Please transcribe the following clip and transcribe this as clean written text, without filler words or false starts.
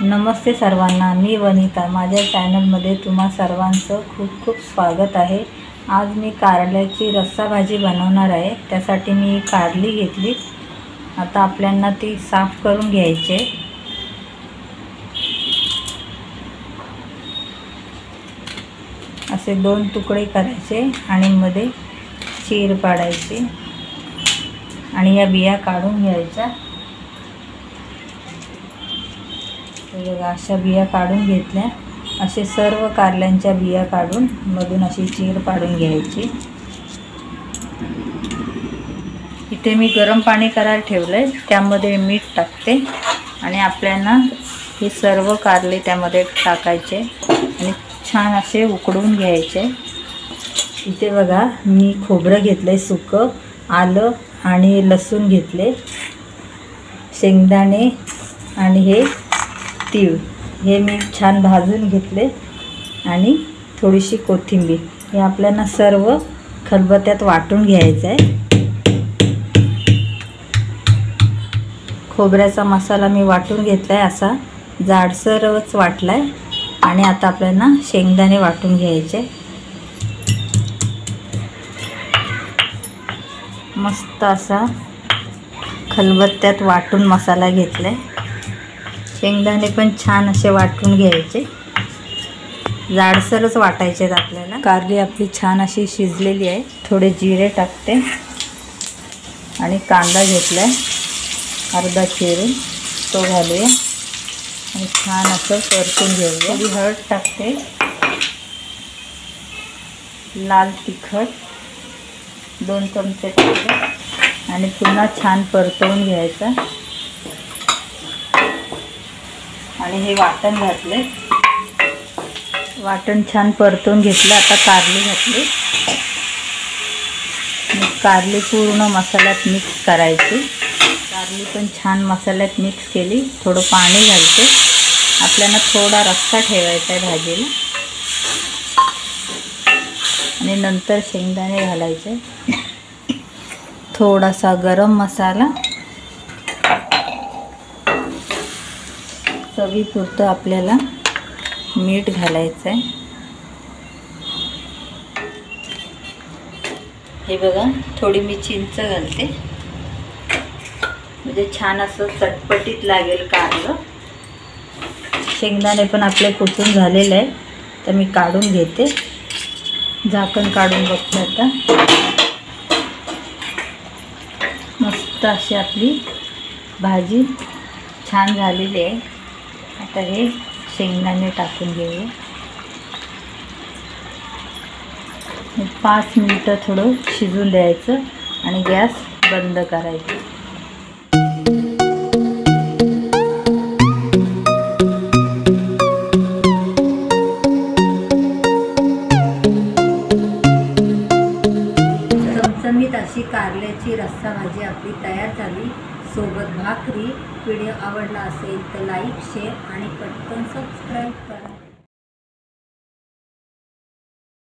नमस्ते सर्वांना, मी वनिता। माझ्या चॅनलमध्ये तुम्हा सर्वांचं खूप खूप स्वागत आहे। आज मी कारल्याची रस्सा भाजी बनवणार आहे। त्यासाठी मी कारली घेतली। आता आपल्याला ती साफ करून घ्यायची। असे 2 तुकडे करायचे आणि मध्ये चीर पाडायची आणि या बिया काढून घ्यायच्या। बघा, अशा बिया काढून घेतल्या। असे सर्व कारल्यांच्या बिया काढून मधून अशी चीर पाडून घ्यायची। इथे मी गरम पाणी करायला ठेवलंय, त्यामध्ये मीठ टाकते आणि आपल्याला हे सर्व कारले त्यामध्ये टाकायचे आणि छान असे उकडून घ्यायचे। इथे बघा, मी खोबरं घेतलंय, सुकं आलं आणि लसूण घेतले, शेंगदाणे आणि हे तीळ हे मी छान भाजून घेतले आणि थोडीशी कोथिंबीर। हे आपल्याला सर्व खलबत्त्यात वाटून घ्यायचं आहे। खोबऱ्याचा मसाला मी वाटून घेतलाय, असा जाडसरच वाटलाय। आणि आता आपल्याला शेंगदाणे वाटून घ्यायचे। मस्त असा खलबत्त्यात वाटून मसाला घेतलाय। शेंगदाणे पण छान असे वाटून घ्यायचे, जाडसरच वाटायचे आपल्याला। कारली आपली छान अशी शिजलेली आहे। थोडे जिरे टाकते आणि कांदा घेतलाय अर्धा चिरून, तो घालूया आणि छान असं परतून घेऊया। थोडी हळद टाकते, लाल तिखट 2 चमचे टाकते आणि पुन्हा छान परतवून घ्यायचं आणि हे वाटण घातले। वाटण छान परतून घेतलं। आता कारली घातली, कारली पूर्ण मसाल्यात मिक्स करायची। कारली पण छान मसाल्यात मिक्स केली। थोडं पाणी घालते, आपल्याला थोडा रस्सा ठेवायचा आहे भाजीला आणि नंतर शेंगदाणे घालायचे। थोडासा गरम मसाला, चवीपुरतं आपल्याला मीठ घालायचं आहे। हे बघा, थोडी मी चिंच घालते, म्हणजे छान असं चटपटीत लागेल कारलं। शेंगदाणे पण आपले कुटून झालेले आहे, तर मी काढून घेते। झाकण काढून बघते आता। मस्त अशी आपली भाजी छान झालेली आहे। आता हे शेंगदाणे टाकून घेऊया। 5 मिनिटं थोडं शिजून द्यायचं आणि गॅस बंद करायचा। चमचमीत अशी कारल्याची रस्सा भाजी आपली तयार झाली, सोबत भाकरी। व्हिडिओ आवडला असेल तर लाईक, शेअर आणि पटकन सबस्क्राईब करा।